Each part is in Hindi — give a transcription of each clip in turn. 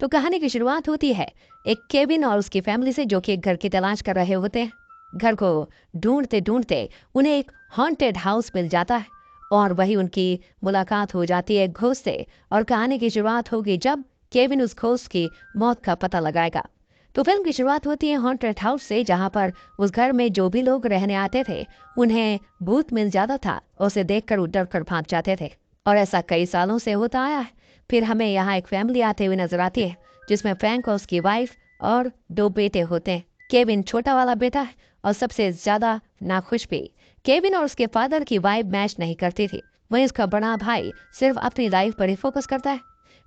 तो कहानी की शुरुआत होती है एक केविन और उसकी फैमिली से, जो कि एक घर की तलाश कर रहे होते हैं। घर को ढूंढते ढूंढते उन्हें एक हॉन्टेड हाउस मिल जाता है और वही उनकी मुलाकात हो जाती है घोस्ट से। और कहानी की शुरुआत होगी जब केविन उस घोस्ट की मौत का पता लगाएगा। तो फिल्म की शुरुआत होती है हॉन्टेड हाउस से, जहां पर उस घर में जो भी लोग रहने आते थे उन्हें भूत मिल जाता था। उसे देखकर वो डर कर भाग जाते थे और ऐसा कई सालों से होता आया है। फिर हमें यहाँ एक फैमिली आते हुए नजर आती है, जिसमें फ्रैंक और उसकी वाइफ और 2 बेटे होते हैं। केविन छोटा वाला बेटा है और सबसे ज्यादा नाखुश भी। केविन और उसके फादर की वाइफ मैच नहीं करती थी, वहीं उसका बड़ा भाई सिर्फ अपनी लाइफ पर ही फोकस करता है।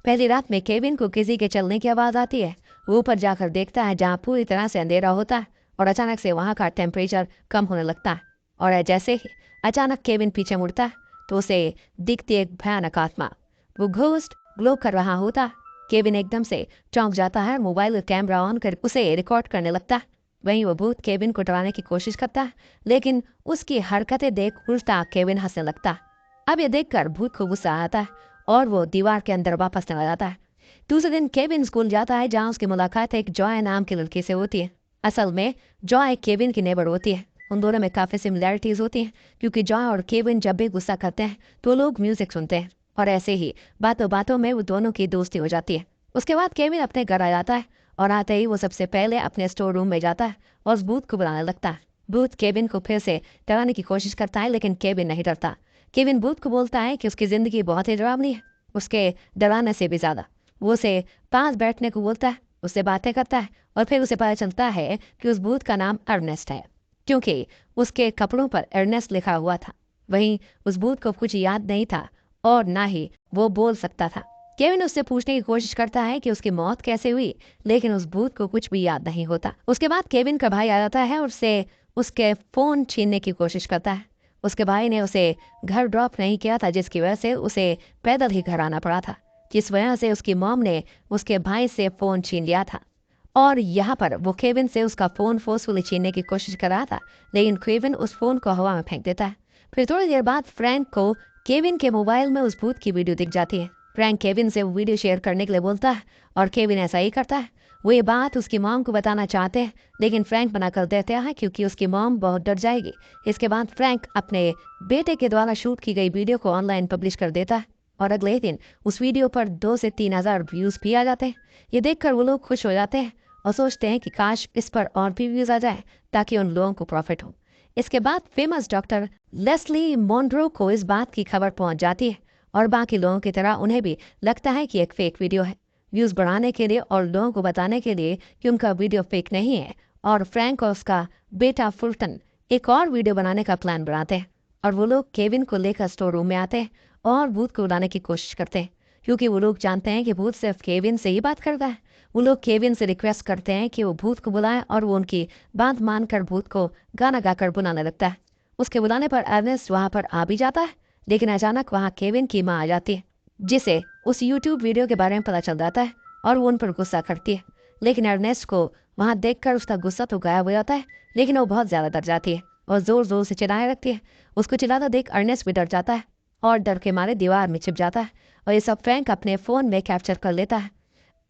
पहली रात में केविन को किसी के चलने की आवाज आती है। वो ऊपर जाकर देखता है, जहाँ पूरी तरह से अंधेरा होता है और अचानक से वहाँ का टेम्परेचर कम होने लगता है। और जैसे ही अचानक केविन पीछे मुड़ता है तो उसे दिखती एक भयानक आत्मा, वो घोस्ट ग्लो कर रहा होता है। केविन एकदम से चौंक जाता है, मोबाइल कैमरा ऑन कर उसे रिकॉर्ड करने लगता है। वहीं वो भूत केविन को डराने की कोशिश करता है, लेकिन उसकी हरकतें देख उल्टा केविन हंसने लगता है। अब ये देखकर भूत को गुस्सा आता है और वो दीवार के अंदर वापस चला जाता है। दूसरे दिन केविन स्कूल जाता है, जहाँ उसकी मुलाकात एक जॉय नाम की लड़की से होती है। असल में जॉय केविन की नेबर होती है। उन दोनों में काफी सिमिलैरिटीज होती हैं, क्योंकि जॉय और केविन जब भी गुस्सा करते हैं तो लोग म्यूजिक सुनते हैं और ऐसे ही बातों बातों में वो दोनों की दोस्ती हो जाती है। उसके बाद केविन अपने घर आ जाता है और आते ही वो सबसे पहले अपने स्टोर रूम में जाता है और उस भूत को बुलाने लगता है। भूत केविन को फिर से डराने की कोशिश करता है, लेकिन केविन नहीं डरता। केविन भूत को बोलता है कि उसकी जिंदगी बहुत ही डरावनी है, उसके डराने से भी ज्यादा। वो उसे पास बैठने को बोलता है, उससे बातें करता है और फिर उसे पता चलता है कि उस भूत का नाम अर्नेस्ट है, क्योंकि उसके कपड़ों पर अर्नेस्ट लिखा हुआ था। वहीं उस भूत को कुछ याद नहीं था और ना ही वो बोल सकता था। केविन उससे पूछने की कोशिश करता है कि उसकी मौत कैसे हुई, लेकिन उस भूत को कुछ भी याद नहीं होता। उसके बाद केविन का भाई आ जाता है और उससे उसके फोन छीनने की कोशिश करता है। उसके भाई ने उसे घर ड्रॉप नहीं किया था, जिसकी वजह से उसे पैदल ही घर आना पड़ा था, जिस वजह से उसकी मॉम ने उसके भाई से फोन छीन लिया था। और यहाँ पर वो केविन से उसका फोन फोर्सफुली छीनने की कोशिश कर रहा था, लेकिन केविन उस फोन को हवा में फेंक देता है। फिर थोड़ी देर बाद फ्रैंक को केविन के मोबाइल में उस भूत की वीडियो दिख जाती है। फ्रैंक केविन से वो वीडियो शेयर करने के लिए बोलता है और केविन ऐसा ही करता है। वो ये बात उसकी मॉम को बताना चाहते हैं, लेकिन फ्रैंक मना कर देते हैं क्योंकि उसकी मॉम बहुत डर जाएगी। इसके बाद फ्रैंक अपने बेटे के द्वारा शूट की गई वीडियो को ऑनलाइन पब्लिश कर देता है और अगले दिन उस वीडियो पर 2 से 3 हजार व्यूज भी आ जाते हैं। ये देखकर वो लोग खुश हो जाते हैं और सोचते हैं कि काश इस पर और भी व्यूज आ जाए, ताकि उन लोगों को प्रॉफिट हो। इसके बाद फेमस डॉक्टर लेस्ली मॉन्ड्रो को इस बात की खबर पहुंच जाती है और बाकी लोगों की तरह उन्हें भी लगता है कि एक फेक वीडियो है। व्यूज बढ़ाने के लिए और लोगों को बताने के लिए कि उनका वीडियो फेक नहीं है, और फ्रैंक और उसका बेटा फुल्टन एक और वीडियो बनाने का प्लान बनाते हैं और वो लोग केविन को लेकर स्टोर रूम में आते हैं और भूत को उड़ाने की कोशिश करते हैं, क्योंकि वो लोग जानते हैं कि भूत सिर्फ केविन से ही बात करता है। वो लोग केविन से रिक्वेस्ट करते हैं कि वो भूत को बुलाए और वो उनकी बात मानकर भूत को गाना गाकर बुलाने लगता है। उसके बुलाने पर अर्नेस्ट वहां पर आ भी जाता है, लेकिन अचानक वहां केविन की माँ आ जाती है, जिसे उस यूट्यूब वीडियो के बारे में पता चल जाता है और वो उन पर गुस्सा करती है। लेकिन अर्नेस्ट को वहां देखकर उसका गुस्सा तो गायब हो जाता है, लेकिन वो बहुत ज्यादा डर जाती है और जोर जोर से चिल्लाने लगती है। उसको चिल्लाता देख अर्नेस्ट भी डर जाता है और डर के मारे दीवार में छिप जाता है और ये सब फ्रैंक अपने फोन में कैप्चर कर लेता है।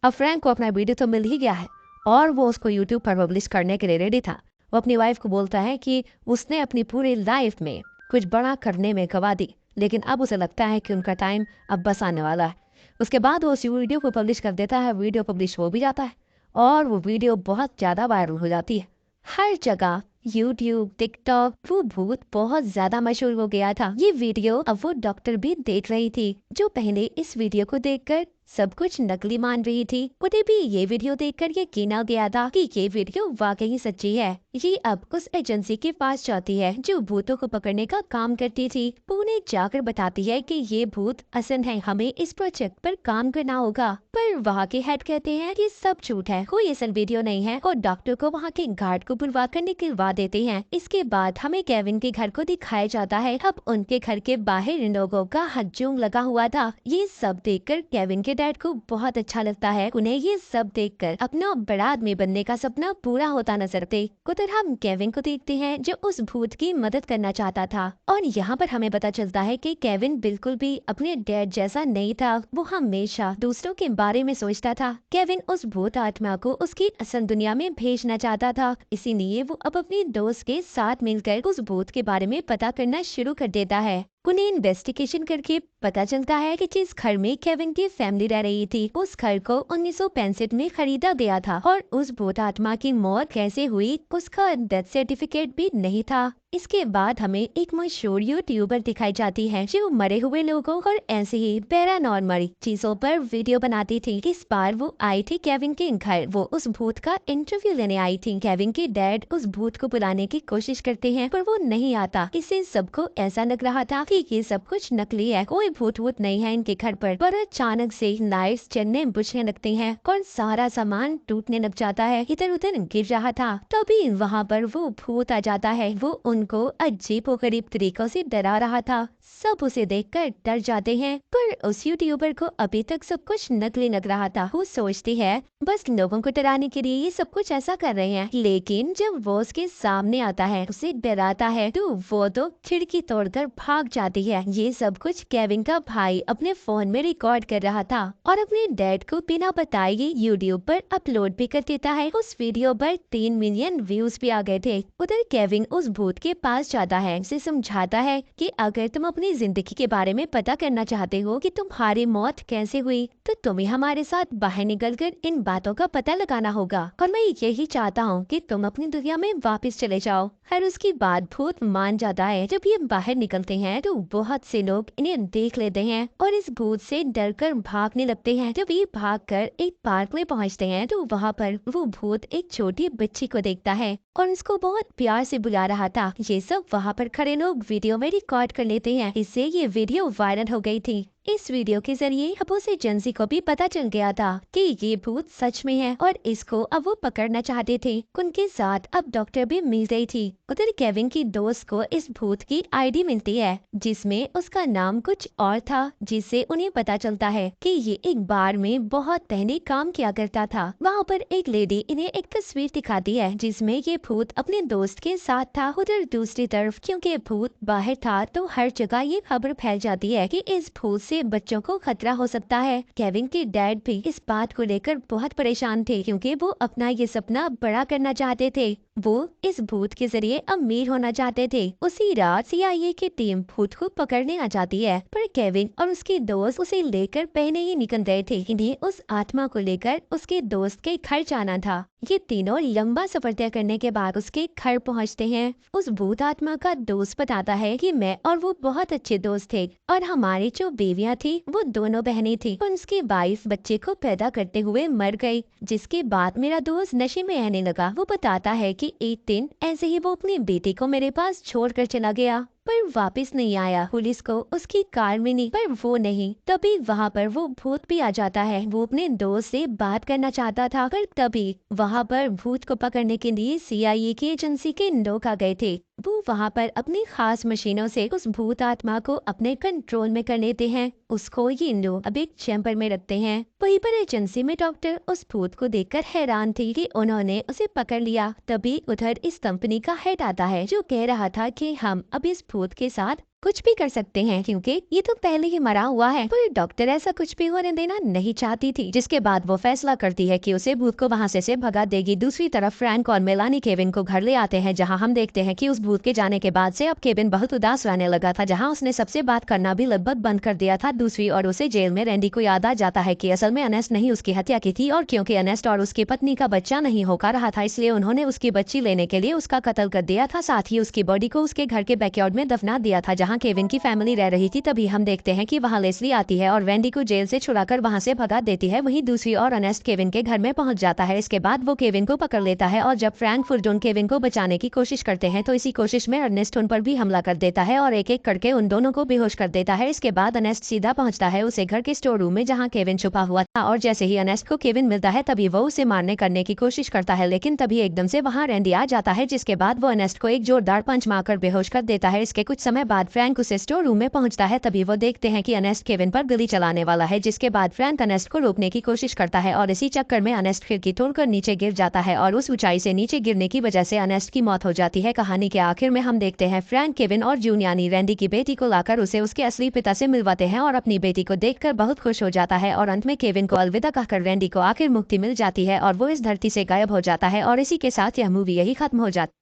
अब फ्रैंक को अपना वीडियो तो मिल ही गया है और वो उसको यूट्यूब पर पब्लिश करने के लिए रेडी था। वो अपनी वाइफ को बोलता है कि उसने अपनी पूरी लाइफ में कुछ बड़ा करने में गवा दी, लेकिन अब उसे लगता है कि उनका टाइम अब बस आने वाला है। उसके बाद वो उस वीडियो को पब्लिश कर देता है। वीडियो पब्लिश हो भी जाता है और वो वीडियो बहुत ज्यादा वायरल हो जाती है। हर जगह यूट्यूब, टिकटॉक, वो भूत बहुत ज्यादा मशहूर हो गया था। ये वीडियो अब वो डॉक्टर भी देख रही थी, जो पहले इस वीडियो को देखकर सब कुछ नकली मान रही थी। उन्हें भी ये वीडियो देखकर यकीन आ गया था कि ये वीडियो वाकई सच्ची है। ये अब उस एजेंसी के पास जाती है जो भूतों को पकड़ने का काम करती थी। वो उन्हें जाकर बताती है कि ये भूत असल है, हमें इस प्रोजेक्ट पर काम करना होगा। पर वहाँ के हेड कहते हैं कि सब झूठ है, कोई असल वीडियो नहीं है, और डॉक्टर को वहाँ के गार्ड को बुलवा कर निकलवा देते हैं। इसके बाद हमें केविन के घर को दिखाया जाता है। अब उनके घर के बाहर इन लोगों का हजूम लगा हुआ था। ये सब देखकर केविन के डैड को बहुत अच्छा लगता है। उन्हें ये सब देखकर अपना बड़ा आदमी बनने का सपना पूरा होता नजर आते को उधर हम केविन को देखते हैं जो उस भूत की मदद करना चाहता था और यहाँ पर हमें पता चलता है कि केविन बिल्कुल भी अपने डैड जैसा नहीं था। वो हमेशा दूसरों के बारे में सोचता था। केविन उस भूत आत्मा को उसकी असल दुनिया में भेजना चाहता था, इसीलिए वो अब अपने दोस्त के साथ मिलकर उस भूत के बारे में पता करना शुरू कर देता है। उन्हें इन्वेस्टिगेशन करके पता चलता है कि जिस घर में केविन की फैमिली रह रही थी उस घर को 1965 में खरीदा गया था और उस भूत आत्मा की मौत कैसे हुई उसका डेथ सर्टिफिकेट भी नहीं था। इसके बाद हमें एक मशहूर यूट्यूबर दिखाई जाती है जो मरे हुए लोगों और ऐसे ही पैरानॉर्मल चीजों पर वीडियो बनाती थी। इस बार वो आई थी केविन के घर। वो उस भूत का इंटरव्यू लेने आई थी। केविन के डैड उस भूत को बुलाने की कोशिश करते हैं पर वो नहीं आता। इससे सबको ऐसा लग रहा था कि ये सब कुछ नकली है, कोई भूत वूत नहीं है इनके घर पर अचानक से लाइट्स जलने बुझने लगती हैं और सारा सामान टूटने लग जाता है, इधर उधर गिर रहा था। तभी वहाँ पर वो भूत आ जाता है। वो उनको अजीबोगरीब तरीकों से डरा रहा था। सब उसे देखकर डर जाते हैं पर उस यूट्यूबर को अभी तक सब कुछ नकली लग रहा था। वो सोचती है बस लोगों को डराने के लिए ये सब कुछ ऐसा कर रहे हैं, लेकिन जब वो उसके सामने आता है उसे डराता है तो वो तो खिड़की तोड़कर भाग जाती है। ये सब कुछ केविन का भाई अपने फोन में रिकॉर्ड कर रहा था और अपने डैड को बिना बताए यूट्यूब पर अपलोड भी कर देता है। उस वीडियो पर 3 मिलियन व्यूज भी आ गए थे। उधर केविन उस भूत के पास जाता है, उसे समझाता है कि अगर तुम अपनी जिंदगी के बारे में पता करना चाहते हो कि तुम्हारी मौत कैसे हुई तो तुम्हें हमारे साथ बाहर निकलकर इन बातों का पता लगाना होगा और मैं यही चाहता हूँ कि तुम अपनी दुनिया में वापस चले जाओ। हर उसकी बात भूत मान जाता है। जब ये बाहर निकलते हैं तो बहुत से लोग इन्हें देख लेते हैं और इस भूत से डरकर भागने लगते हैं। जब ये भागकर एक पार्क में पहुंचते हैं तो वहाँ पर वो भूत एक छोटी बच्ची को देखता है और उसको बहुत प्यार से बुला रहा था। ये सब वहाँ पर खड़े लोग वीडियो में रिकॉर्ड कर लेते हैं। इससे ये वीडियो वायरल हो गई थी। इस वीडियो के जरिए अब उसे एजेंसी को भी पता चल गया था कि ये भूत सच में है और इसको अब वो पकड़ना चाहते थे। उनके साथ अब डॉक्टर भी मिल गई थी। उधर केविन की दोस्त को इस भूत की आईडी मिलती है जिसमें उसका नाम कुछ और था, जिससे उन्हें पता चलता है कि ये एक बार में बहुत पहले काम किया करता था। वहाँ पर एक लेडी इन्हें एक तस्वीर दिखाती है जिसमें ये भूत अपने दोस्त के साथ था। उधर दूसरी तरफ क्योंकि भूत बाहर था तो हर जगह ये खबर फैल जाती है कि इस भूत से बच्चों को खतरा हो सकता है। केविन के डैड भी इस बात को लेकर बहुत परेशान थे क्योंकि वो अपना ये सपना बड़ा करना चाहते थे। वो इस भूत के जरिए अमीर होना चाहते थे। उसी रात सीआईए की टीम भूत को पकड़ने आ जाती है पर केविन और उसके दोस्त उसे लेकर पहले ही निकल गए थे। इन्हें उस आत्मा को लेकर उसके दोस्त के घर जाना था। ये तीनों लंबा सफर तय करने के बाद उसके घर पहुंचते हैं। उस भूत आत्मा का दोस्त बताता है कि मैं और वो बहुत अच्छे दोस्त थे और हमारी जो बेवियां थी वो दोनों बहनें थी। उनकी वाइफ बच्चे को पैदा करते हुए मर गई, जिसके बाद मेरा दोस्त नशे में रहने लगा। वो बताता है कि एक दिन ऐसे ही वो अपनी बेटी को मेरे पास छोड़कर चला गया पर वापस नहीं आया। पुलिस को उसकी कार मिली पर वो नहीं। तभी वहाँ पर वो भूत भी आ जाता है। वो अपने दोस्त से बात करना चाहता था पर तभी वहाँ पर भूत को पकड़ने के लिए सीआईए की एजेंसी के लोग आ गए थे। वो वहाँ पर अपनी खास मशीनों से उस भूत आत्मा को अपने कंट्रोल में कर लेते हैं। उसको ये लोग अब एक चैम्बर में रखते हैं। वहीं पर एजेंसी में डॉक्टर उस भूत को देखकर हैरान थे कि उन्होंने उसे पकड़ लिया। तभी उधर इस कंपनी का हेड आता है जो कह रहा था कि हम अब इस भूत के साथ कुछ भी कर सकते हैं क्योंकि ये तो पहले ही मरा हुआ है। पर डॉक्टर ऐसा कुछ भी होने देना नहीं चाहती थी, जिसके बाद वो फैसला करती है कि उसे भूत को वहाँ से भगा देगी। दूसरी तरफ फ्रैंक और मेलानी केविन को घर ले आते हैं जहाँ हम देखते हैं कि उस भूत के जाने के बाद से अब केविन बहुत उदास रहने लगा था, जहाँ उसने सबसे बात करना भी लगभग बंद कर दिया था। दूसरी ओर उसे जेल में रैंडी को याद आ जाता है कि असल में अनेस्ट नहीं उसकी हत्या की थी और क्योंकि अनेस्ट और उसकी पत्नी का बच्चा नहीं हो पा रहा था इसलिए उन्होंने उसकी बच्ची लेने के लिए उसका कत्ल कर दिया था। साथ ही उसकी बॉडी को उसके घर के बैकयार्ड में दफना दिया था जहाँ केविन की फैमिली रह रही थी। तभी हम देखते हैं कि वहाँ लेस्ली आती है और वेंडी को जेल से छुड़ाकर वहाँ से भगा देती है। वहीं दूसरी ओर अनेस्ट केविन के घर में पहुंच जाता है। इसके बाद वो केविन को पकड़ लेता है और जब फ्रैंक फुरडोन केविन को बचाने की कोशिश करते हैं तो इसी कोशिश में अर्नेस्ट उन पर भी हमला कर देता है और एक एक करके उन दोनों को बेहोश कर देता है। इसके बाद अनेस्ट सीधा पहुंचता है उसे घर के स्टोर रूम में जहाँ केविन छुपा हुआ था और जैसे ही अनेस्ट को केविन मिलता है तभी वो उसे मारने करने की कोशिश करता है, लेकिन तभी एकदम से वहाँ रैंडी आ जाता है जिसके बाद वो अनेस्ट को एक जोरदार पंच मारकर बेहोश कर देता है। इसके कुछ समय बाद फ्रैंक उसे स्टोर रूम में पहुंचता है तभी वो देखते हैं कि अनेस्ट केविन पर गोली चलाने वाला है, जिसके बाद फ्रैंक अनेस्ट को रोकने की कोशिश करता है और इसी चक्कर में अनेस्ट खिड़की तोड़कर नीचे गिर जाता है और उस ऊंचाई से नीचे गिरने की वजह से अनेस्ट की मौत हो जाती है। कहानी के आखिर में हम देखते हैं फ्रैंक केविन और जून यानी रैंडी की बेटी को लाकर उसे उसके असली पिता से मिलवाते हैं और अपनी बेटी को देखकर बहुत खुश हो जाता है और अंत में केविन को अलविदा कहकर रैंडी को आखिर मुक्ति मिल जाती है और वो इस धरती से गायब हो जाता है और इसी के साथ यह मूवी यही खत्म हो जाती है।